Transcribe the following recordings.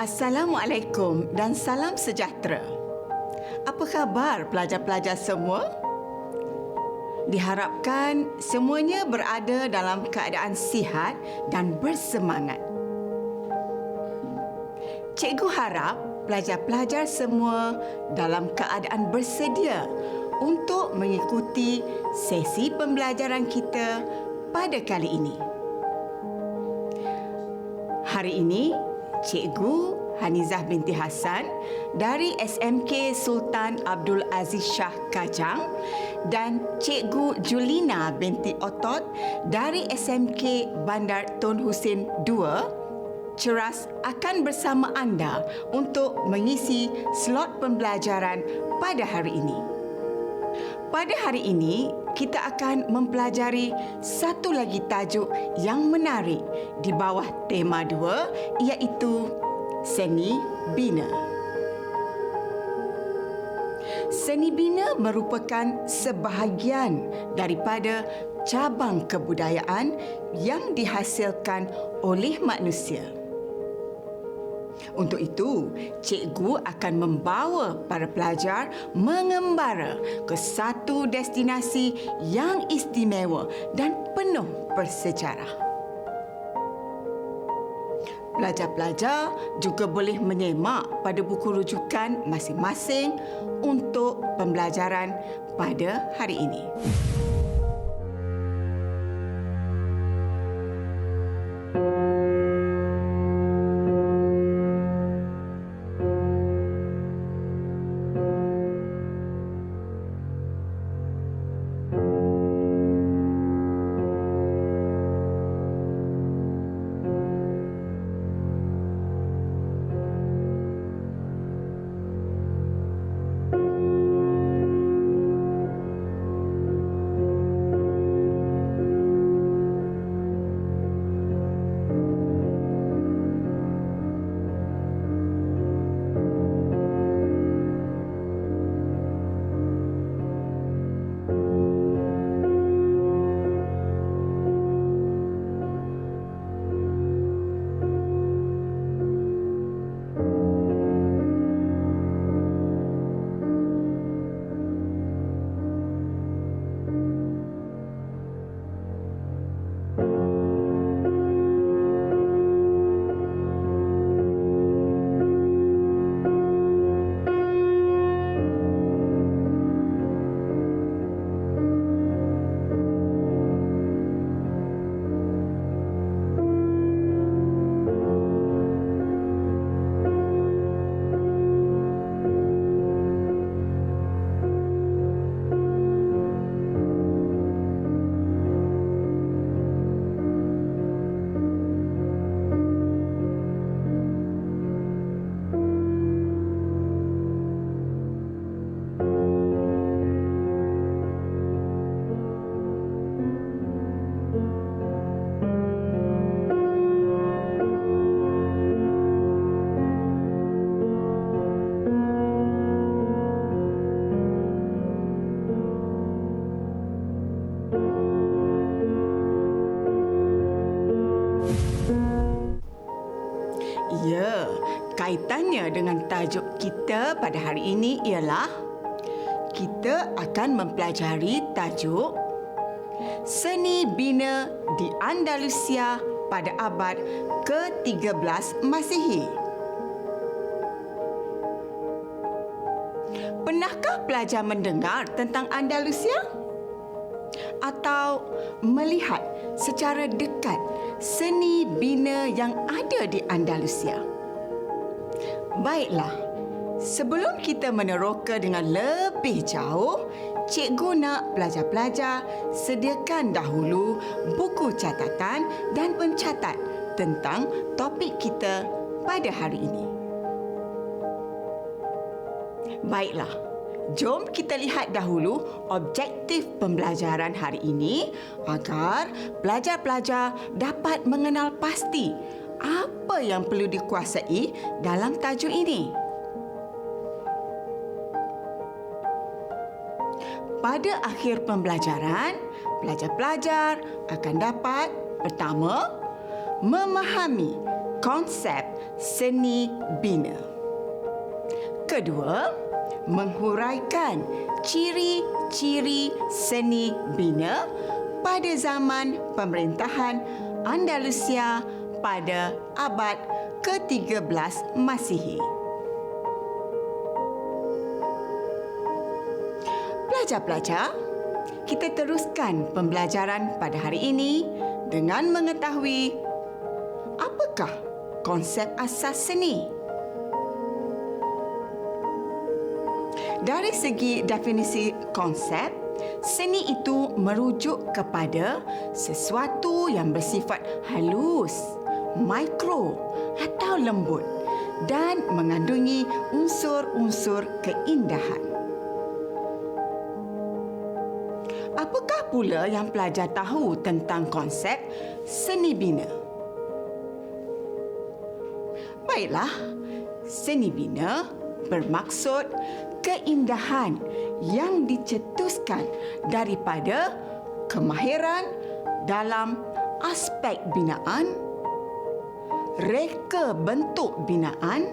Assalamualaikum dan salam sejahtera. Apa khabar pelajar-pelajar semua? Diharapkan semuanya berada dalam keadaan sihat dan bersemangat. Cikgu harap pelajar-pelajar semua dalam keadaan bersedia untuk mengikuti sesi pembelajaran kita pada kali ini. Hari ini, Cikgu Hanizah binti Hassan dari SMK Sultan Abdul Aziz Shah Kajang dan Cikgu Julina binti Otot dari SMK Bandar Tun Hussein II ceras akan bersama anda untuk mengisi slot pembelajaran pada hari ini. Pada hari ini, kita akan mempelajari satu lagi tajuk yang menarik di bawah tema 2 iaitu Seni Bina. Seni Bina merupakan sebahagian daripada cabang kebudayaan yang dihasilkan oleh manusia. Untuk itu, cikgu akan membawa para pelajar mengembara ke satu destinasi yang istimewa dan penuh bersejarah. Pelajar-pelajar juga boleh menyemak pada buku rujukan masing-masing untuk pembelajaran pada hari ini. Ya, kaitannya dengan tajuk kita pada hari ini ialah kita akan mempelajari tajuk Seni Bina di Andalusia pada abad ke-13 Masihi. Pernahkah pelajar mendengar tentang Andalusia? Atau melihat secara dekat seni bina yang ada di Andalusia? Baiklah, sebelum kita meneroka dengan lebih jauh, cikgu nak pelajar-pelajar sediakan dahulu buku catatan dan pencatat tentang topik kita pada hari ini. Baiklah, jom kita lihat dahulu objektif pembelajaran hari ini agar pelajar-pelajar dapat mengenal pasti apa yang perlu dikuasai dalam tajuk ini. Pada akhir pembelajaran, pelajar-pelajar akan dapat pertama, memahami konsep seni bina. Kedua, menghuraikan ciri-ciri seni bina pada zaman pemerintahan Andalusia pada abad ke-13 Masihi. Pelajar-pelajar, kita teruskan pembelajaran pada hari ini dengan mengetahui apakah konsep asas seni. Dari segi definisi konsep, seni itu merujuk kepada sesuatu yang bersifat halus, mikro atau lembut dan mengandungi unsur-unsur keindahan. Apakah pula yang pelajar tahu tentang konsep seni bina? Baiklah, seni bina bermaksud keindahan yang dicetuskan daripada kemahiran dalam aspek binaan, reka bentuk binaan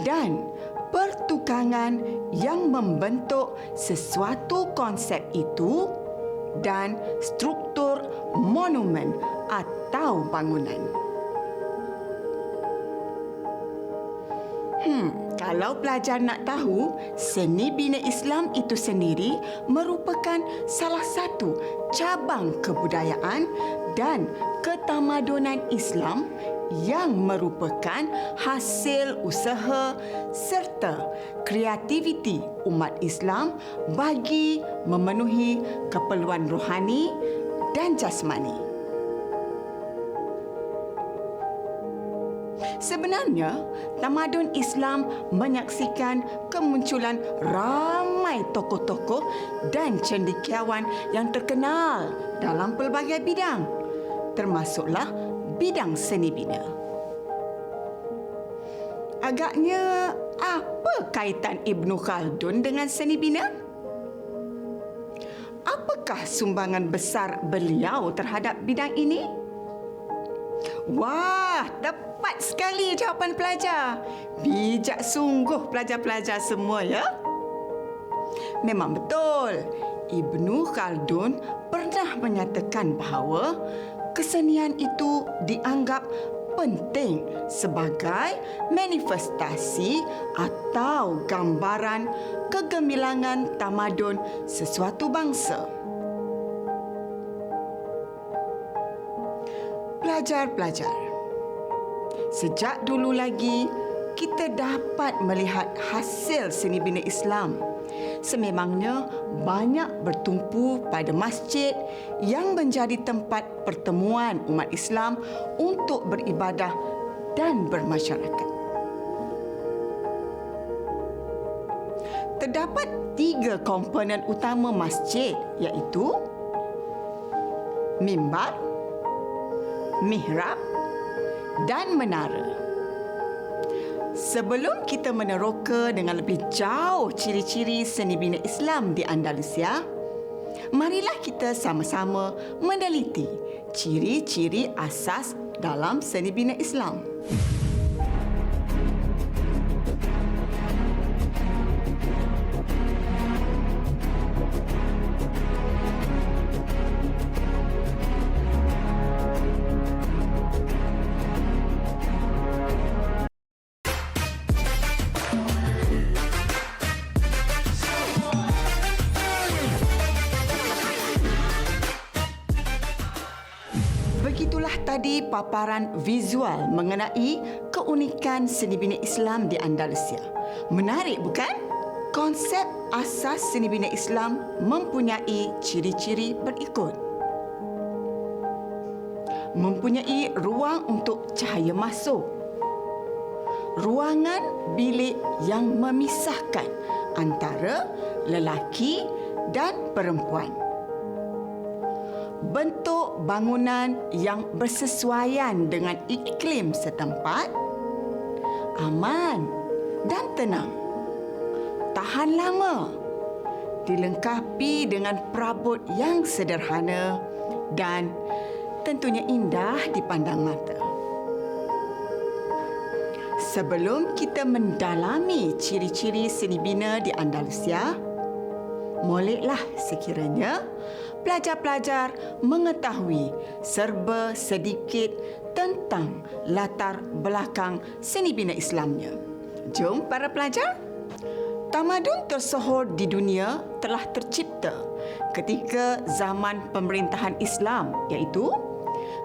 dan pertukangan yang membentuk sesuatu konsep itu dan struktur monumen atau bangunan. Kalau pelajar nak tahu, seni bina Islam itu sendiri merupakan salah satu cabang kebudayaan dan ketamadunan Islam yang merupakan hasil usaha serta kreativiti umat Islam bagi memenuhi keperluan rohani dan jasmani. Sebenarnya, tamadun Islam menyaksikan kemunculan ramai tokoh-tokoh dan cendekiawan yang terkenal dalam pelbagai bidang, termasuklah bidang seni bina. Agaknya, apa kaitan Ibn Khaldun dengan seni bina? Apakah sumbangan besar beliau terhadap bidang ini? Wah, tepat sekali jawapan pelajar. Bijak sungguh pelajar-pelajar semua ya. Memang betul, Ibn Khaldun pernah menyatakan bahawa kesenian itu dianggap penting sebagai manifestasi atau gambaran kegemilangan tamadun sesuatu bangsa. Pelajar-pelajar, sejak dulu lagi kita dapat melihat hasil seni bina Islam. Sememangnya banyak bertumpu pada masjid yang menjadi tempat pertemuan umat Islam untuk beribadah dan bermasyarakat. Terdapat 3 komponen utama masjid, iaitu mimbar, mihrab dan menara. Sebelum kita meneroka dengan lebih jauh ciri-ciri seni bina Islam di Andalusia, marilah kita sama-sama meneliti ciri-ciri asas dalam seni bina Islam. Begitulah tadi paparan visual mengenai keunikan seni bina Islam di Andalusia. Menarik bukan? Konsep asas seni bina Islam mempunyai ciri-ciri berikut. Mempunyai ruang untuk cahaya masuk. Ruangan bilik yang memisahkan antara lelaki dan perempuan. Bentuk bangunan yang bersesuaian dengan iklim setempat, aman dan tenang, tahan lama, dilengkapi dengan perabot yang sederhana dan tentunya indah dipandang mata. Sebelum kita mendalami ciri-ciri seni bina di Andalusia, moleklah sekiranya pelajar-pelajar mengetahui serba sedikit tentang latar belakang seni bina Islamnya. Jom para pelajar. Tamadun tersohor di dunia telah tercipta ketika zaman pemerintahan Islam, iaitu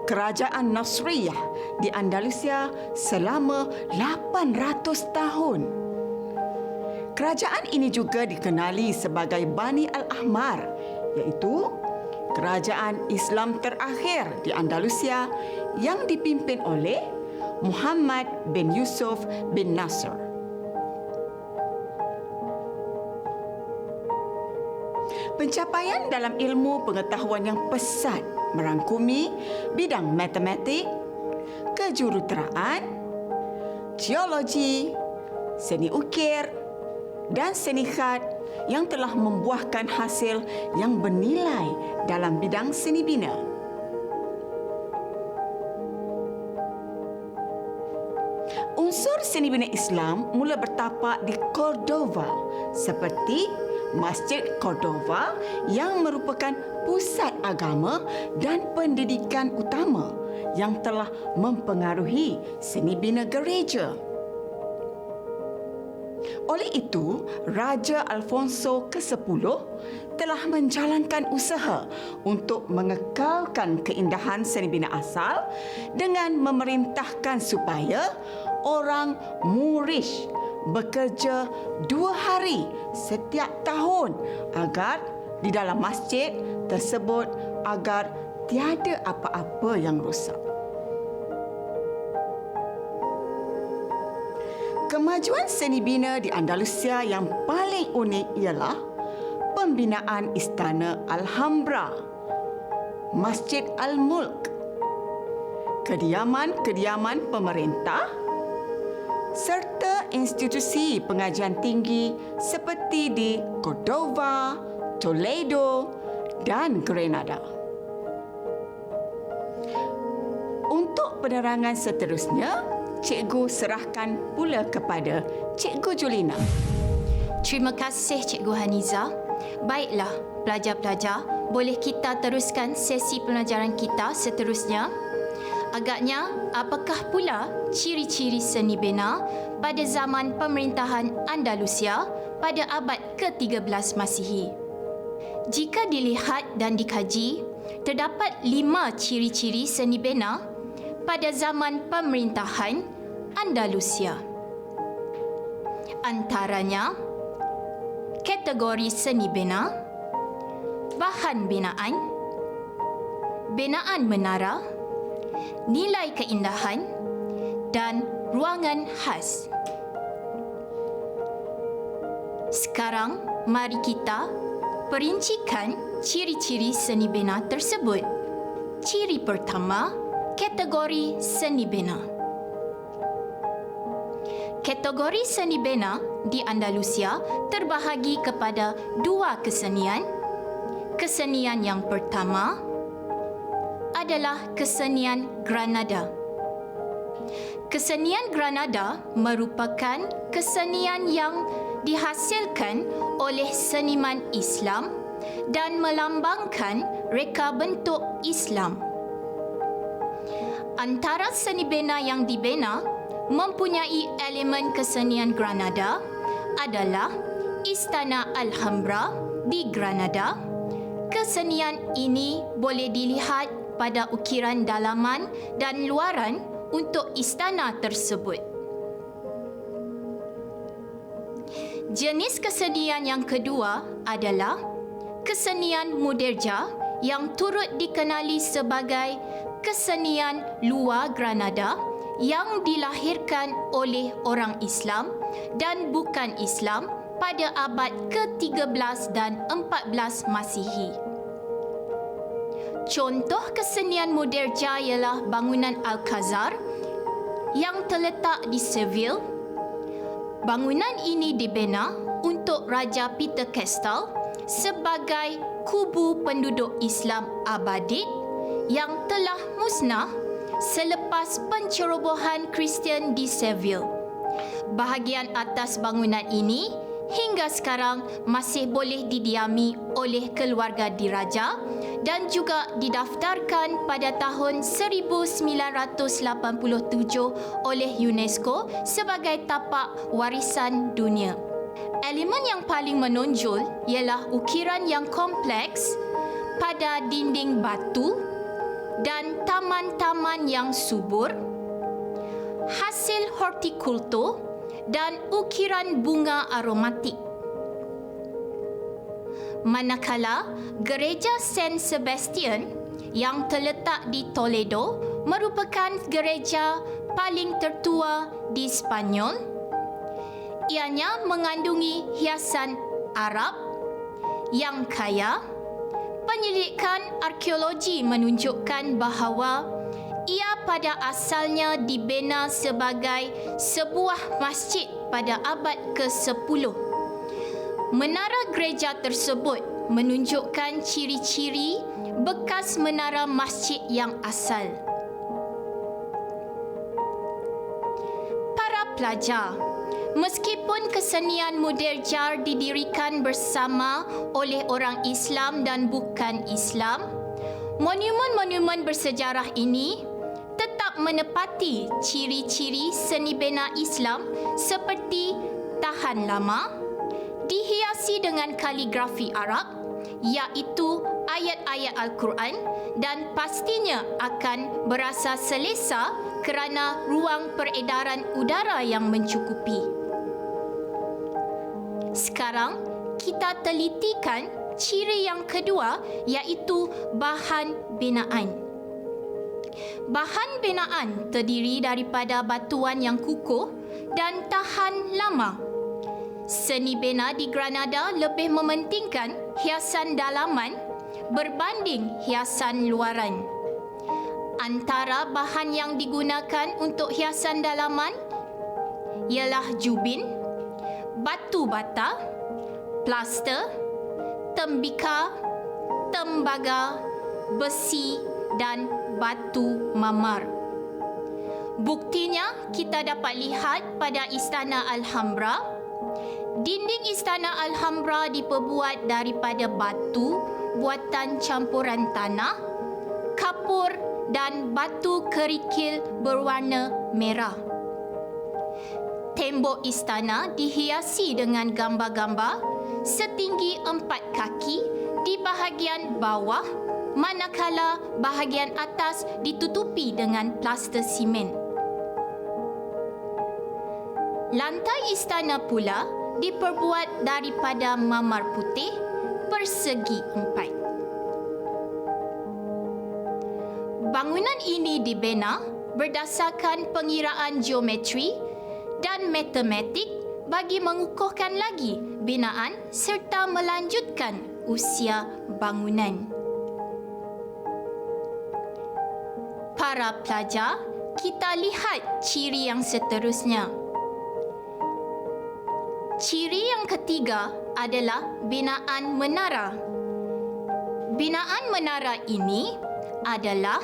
Kerajaan Nasriyah di Andalusia selama 800 tahun. Kerajaan ini juga dikenali sebagai Bani Al-Ahmar, iaitu kerajaan Islam terakhir di Andalusia yang dipimpin oleh Muhammad bin Yusuf bin Nasr. Pencapaian dalam ilmu pengetahuan yang pesat merangkumi bidang matematik, kejuruteraan, geologi, seni ukir dan seni khat yang telah membuahkan hasil yang bernilai dalam bidang seni bina. Unsur seni bina Islam mula bertapak di Cordova seperti Masjid Cordova yang merupakan pusat agama dan pendidikan utama yang telah mempengaruhi seni bina gereja. Oleh itu, Raja Alfonso ke-10 telah menjalankan usaha untuk mengekalkan keindahan seni bina asal dengan memerintahkan supaya orang Moorish bekerja 2 hari setiap tahun agar di dalam masjid tersebut agar tiada apa-apa yang rosak. Kemajuan seni bina di Andalusia yang paling unik ialah pembinaan Istana Alhambra, Masjid Al-Mulk, kediaman-kediaman pemerintah serta institusi pengajian tinggi seperti di Cordova, Toledo dan Granada. Untuk penerangan seterusnya, Cikgu serahkan pula kepada Cikgu Julina. Terima kasih Cikgu Haniza. Baiklah, pelajar-pelajar, boleh kita teruskan sesi pelajaran kita seterusnya? Agaknya, apakah pula ciri-ciri seni bina pada zaman pemerintahan Andalusia pada abad ke-13 Masihi? Jika dilihat dan dikaji, terdapat 5 ciri-ciri seni bina pada zaman pemerintahan Andalusia. Antaranya, kategori seni bina, bahan binaan, binaan menara, nilai keindahan dan ruangan khas. Sekarang, mari kita perincikan ciri-ciri seni bina tersebut. Ciri pertama, kategori seni bina. Kategori seni bina di Andalusia terbahagi kepada 2 kesenian. Kesenian yang pertama adalah kesenian Granada. Kesenian Granada merupakan kesenian yang dihasilkan oleh seniman Islam dan melambangkan reka bentuk Islam. Antara seni bina yang dibina mempunyai elemen kesenian Granada adalah Istana Alhambra di Granada. Kesenian ini boleh dilihat pada ukiran dalaman dan luaran untuk istana tersebut. Jenis kesenian yang kedua adalah kesenian Mudirja yang turut dikenali sebagai kesenian luar Granada yang dilahirkan oleh orang Islam dan bukan Islam pada abad ke-13 dan 14 Masihi. Contoh kesenian Mudirja ialah bangunan Alcazar yang terletak di Seville. Bangunan ini dibina untuk Raja Peter Castell sebagai kubu penduduk Islam Abadid yang telah musnah selepas pencerobohan Kristian di Seville. Bahagian atas bangunan ini hingga sekarang masih boleh didiami oleh keluarga diraja dan juga didaftarkan pada tahun 1987 oleh UNESCO sebagai tapak warisan dunia. Elemen yang paling menonjol ialah ukiran yang kompleks pada dinding batu dan taman-taman yang subur, hasil hortikultur dan ukiran bunga aromatik. Manakala Gereja Saint Sebastian yang terletak di Toledo merupakan gereja paling tertua di Spanyol. Ianya mengandungi hiasan Arab yang kaya. Penyelidikan arkeologi menunjukkan bahawa ia pada asalnya dibina sebagai sebuah masjid pada abad ke-10. Menara gereja tersebut menunjukkan ciri-ciri bekas menara masjid yang asal. Para pelajar, meskipun kesenian Muderjar didirikan bersama oleh orang Islam dan bukan Islam, monumen-monumen bersejarah ini tetap menepati ciri-ciri seni bina Islam seperti tahan lama, dihiasi dengan kaligrafi Arab, iaitu ayat-ayat Al-Quran, dan pastinya akan berasa selesa kerana ruang peredaran udara yang mencukupi. Sekarang, kita telitikan ciri yang kedua, iaitu bahan binaan. Bahan binaan terdiri daripada batuan yang kukuh dan tahan lama. Seni bina di Granada lebih mementingkan hiasan dalaman berbanding hiasan luaran. Antara bahan yang digunakan untuk hiasan dalaman ialah jubin, batu bata, plaster, tembika, tembaga, besi dan batu mamar. Buktinya kita dapat lihat pada Istana Alhambra. Dinding Istana Alhambra diperbuat daripada batu buatan campuran tanah, kapur dan batu kerikil berwarna merah. Tembok istana dihiasi dengan gambar-gambar setinggi 4 kaki di bahagian bawah, manakala bahagian atas ditutupi dengan plaster simen. Lantai istana pula diperbuat daripada marmar putih persegi 4. Bangunan ini dibina berdasarkan pengiraan geometri dan matematik bagi mengukuhkan lagi binaan serta melanjutkan usia bangunan. Para pelajar, kita lihat ciri yang seterusnya. Ciri yang ketiga adalah binaan menara. Binaan menara ini adalah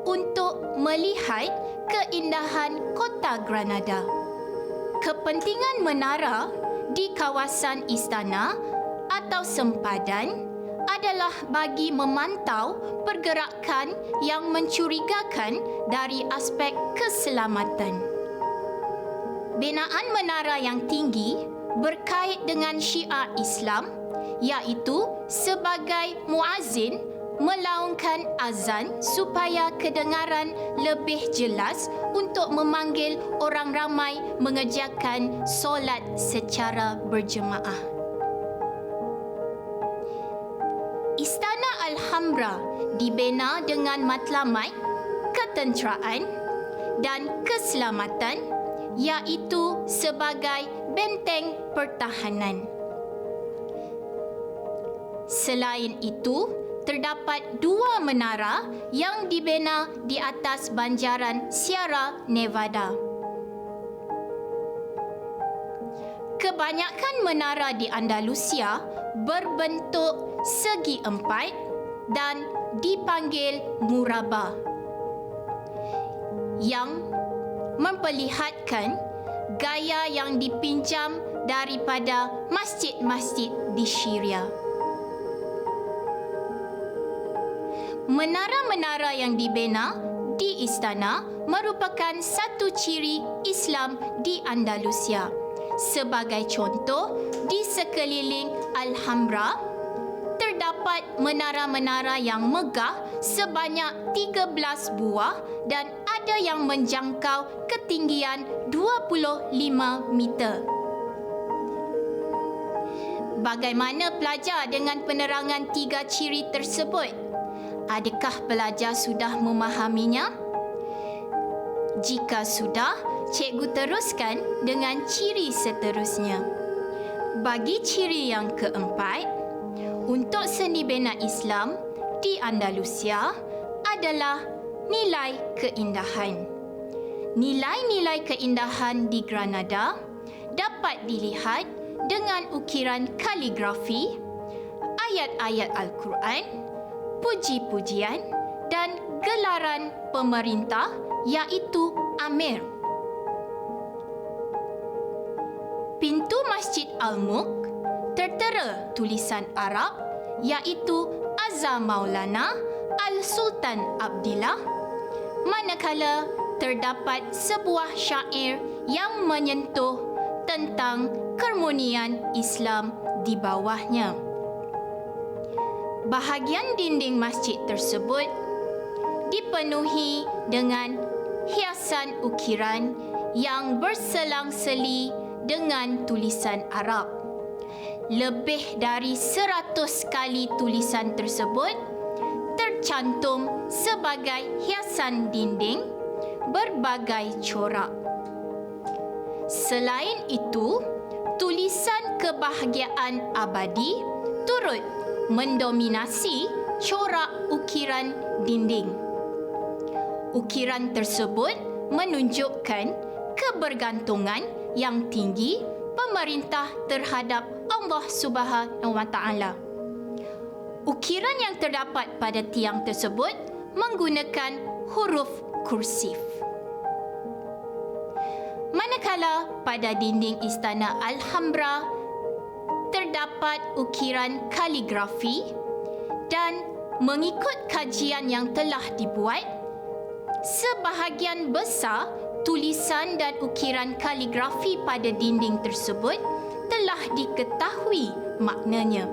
untuk melihat keindahan kota Granada. Kepentingan menara di kawasan istana atau sempadan adalah bagi memantau pergerakan yang mencurigakan dari aspek keselamatan. Binaan menara yang tinggi berkait dengan syiar Islam, iaitu sebagai muazzin melaungkan azan supaya kedengaran lebih jelas untuk memanggil orang ramai mengerjakan solat secara berjemaah. Istana Alhambra dibina dengan matlamat ketenteraan dan keselamatan, iaitu sebagai benteng pertahanan. Selain itu, terdapat 2 menara yang dibina di atas banjaran Sierra Nevada. Kebanyakan menara di Andalusia berbentuk segi 4 dan dipanggil murabba, yang memperlihatkan gaya yang dipinjam daripada masjid-masjid di Syria. Menara-menara yang dibina di istana merupakan satu ciri Islam di Andalusia. Sebagai contoh, di sekeliling Alhambra terdapat menara-menara yang megah sebanyak 13 buah dan ada yang menjangkau ketinggian 25 meter. Bagaimana pelajar dengan penerangan 3 ciri tersebut? Adakah pelajar sudah memahaminya? Jika sudah, cikgu teruskan dengan ciri seterusnya. Bagi ciri yang keempat, untuk seni bina Islam di Andalusia adalah nilai keindahan. Nilai-nilai keindahan di Granada dapat dilihat dengan ukiran kaligrafi, ayat-ayat Al-Quran, puji-pujian dan gelaran pemerintah iaitu Amir. Pintu Masjid Al-Mulk tertera tulisan Arab iaitu Azza Maulana Al-Sultan Abdillah, manakala terdapat sebuah syair yang menyentuh tentang kermunian Islam di bawahnya. Bahagian dinding masjid tersebut dipenuhi dengan hiasan ukiran yang berselang-seli dengan tulisan Arab. Lebih dari 100 kali tulisan tersebut tercantum sebagai hiasan dinding berbagai corak. Selain itu, tulisan kebahagiaan abadi turut mendominasi corak ukiran dinding. Ukiran tersebut menunjukkan kebergantungan yang tinggi pemerintah terhadap Allah Subhanahu wa Ta'ala. Ukiran yang terdapat pada tiang tersebut menggunakan huruf kursif. Manakala pada dinding istana Alhambra terdapat ukiran kaligrafi dan mengikut kajian yang telah dibuat, sebahagian besar tulisan dan ukiran kaligrafi pada dinding tersebut telah diketahui maknanya.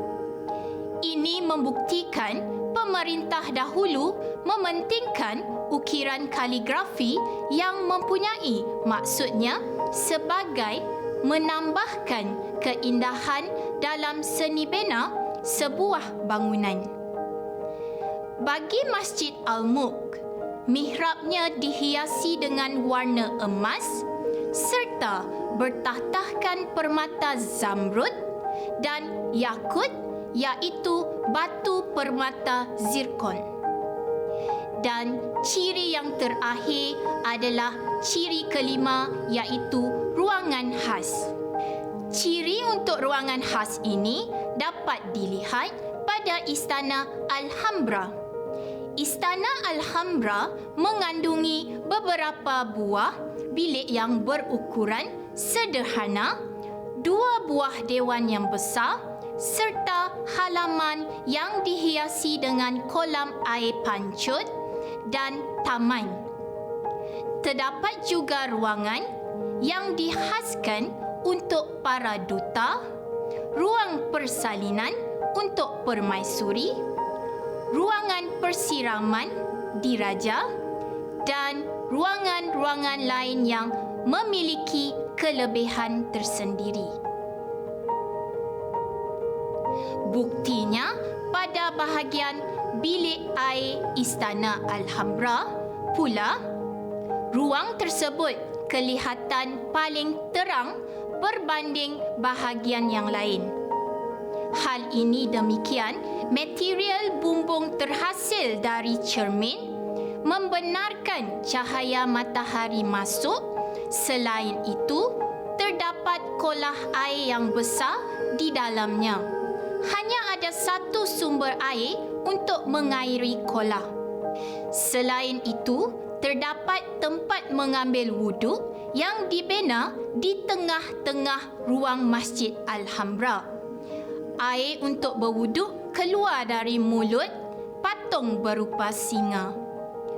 Ini membuktikan pemerintah dahulu mementingkan ukiran kaligrafi yang mempunyai maksudnya sebagai menambahkan keindahan dalam seni bina sebuah bangunan. Bagi Masjid Al-Mulk, mihrabnya dihiasi dengan warna emas serta bertahtahkan permata zamrud dan yakut iaitu batu permata zirkon. Dan ciri yang terakhir adalah ciri kelima iaitu ruangan khas. Ciri untuk ruangan khas ini dapat dilihat pada Istana Alhambra. Istana Alhambra mengandungi beberapa buah bilik yang berukuran sederhana, 2 buah dewan yang besar serta halaman yang dihiasi dengan kolam air pancut dan taman. Terdapat juga ruangan yang dikhaskan untuk para duta, ruang persalinan untuk permaisuri, ruangan persiraman diraja dan ruangan-ruangan lain yang memiliki kelebihan tersendiri. Buktinya, pada bahagian bilik air Istana Alhambra pula, ruang tersebut kelihatan paling terang berbanding bahagian yang lain. Hal ini demikian, material bumbung terhasil dari cermin membenarkan cahaya matahari masuk. Selain itu, terdapat kolah air yang besar di dalamnya. Hanya ada satu sumber air untuk mengairi kolah. Selain itu, terdapat tempat mengambil wuduk yang dibina di tengah-tengah ruang Masjid Alhambra. Air untuk berwuduk keluar dari mulut patung berupa singa.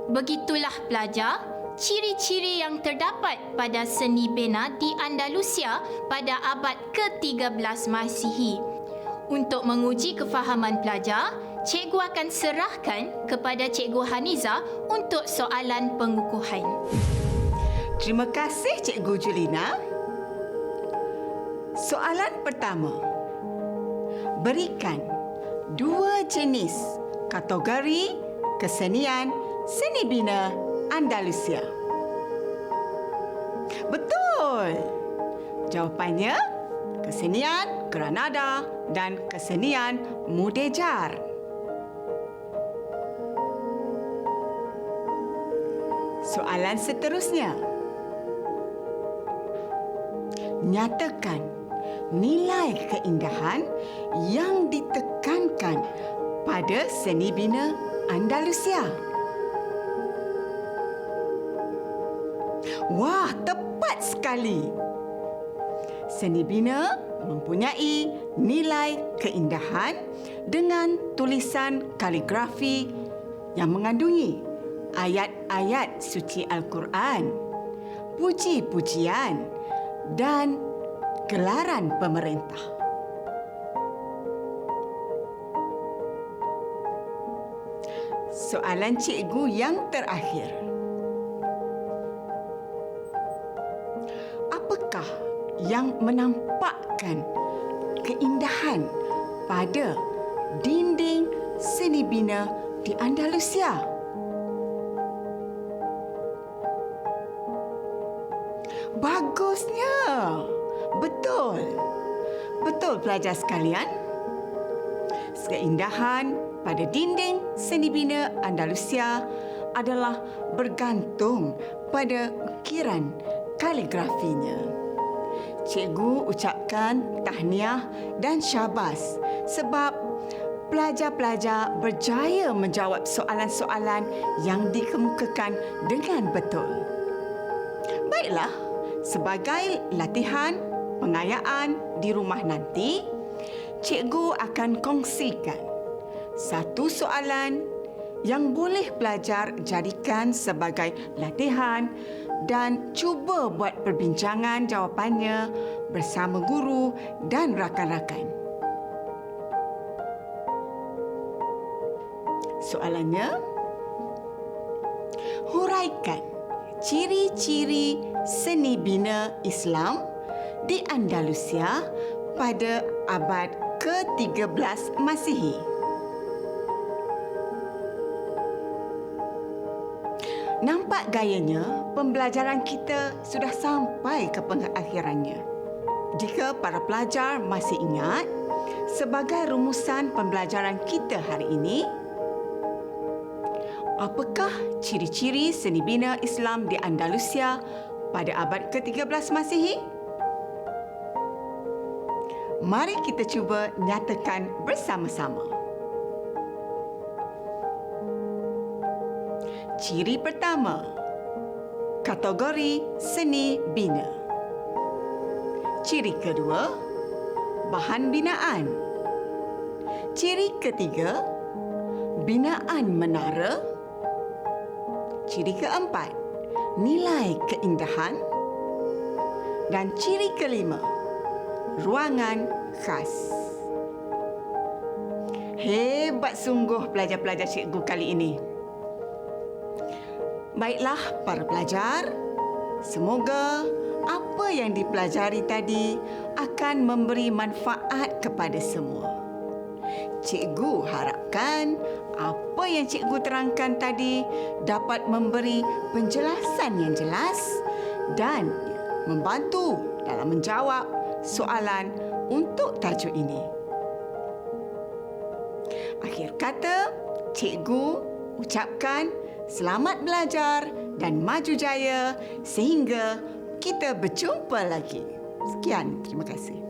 Begitulah pelajar, ciri-ciri yang terdapat pada seni bina di Andalusia pada abad ke-13 Masihi. Untuk menguji kefahaman pelajar, cikgu akan serahkan kepada Cikgu Haniza untuk soalan pengukuhan. Terima kasih Cikgu Julina. Soalan pertama. Berikan 2 jenis kategori kesenian seni bina Andalusia. Betul. Jawapannya kesenian Granada dan kesenian Mudéjar. Soalan seterusnya. Nyatakan nilai keindahan yang ditekankan pada seni bina Andalusia. Wah, tepat sekali. Seni bina mempunyai nilai keindahan dengan tulisan kaligrafi yang mengandungi ayat-ayat suci Al-Quran, puji-pujian dan gelaran pemerintah. Soalan cikgu yang terakhir. Apakah yang menampakkan keindahan pada dinding seni bina di Andalusia? Bagusnya. Betul. Betul pelajar sekalian. Keindahan pada dinding seni bina Andalusia adalah bergantung pada ukiran kaligrafinya. Cikgu ucapkan tahniah dan syabas sebab pelajar-pelajar berjaya menjawab soalan-soalan yang dikemukakan dengan betul. Baiklah, sebagai latihan pengayaan di rumah nanti, cikgu akan kongsikan satu soalan yang boleh pelajar jadikan sebagai latihan dan cuba buat perbincangan jawapannya bersama guru dan rakan-rakan. Soalannya, huraikan ciri-ciri seni bina Islam di Andalusia pada abad ke-13 Masihi. Nampak gayanya pembelajaran kita sudah sampai ke pengakhirannya. Jika para pelajar masih ingat, sebagai rumusan pembelajaran kita hari ini, apakah ciri-ciri seni bina Islam di Andalusia pada abad ke-13 Masihi? Mari kita cuba nyatakan bersama-sama. Ciri pertama, kategori seni bina. Ciri kedua, bahan binaan. Ciri ketiga, binaan menara. Ciri keempat, nilai keindahan. Dan ciri kelima, ruangan khas. Hebat sungguh pelajar-pelajar cikgu kali ini. Baiklah para pelajar, semoga apa yang dipelajari tadi akan memberi manfaat kepada semua. Cikgu harapkan apa yang cikgu terangkan tadi dapat memberi penjelasan yang jelas dan membantu dalam menjawab soalan untuk tajuk ini. Akhir kata, cikgu ucapkan selamat belajar dan maju jaya sehingga kita berjumpa lagi. Sekian, terima kasih.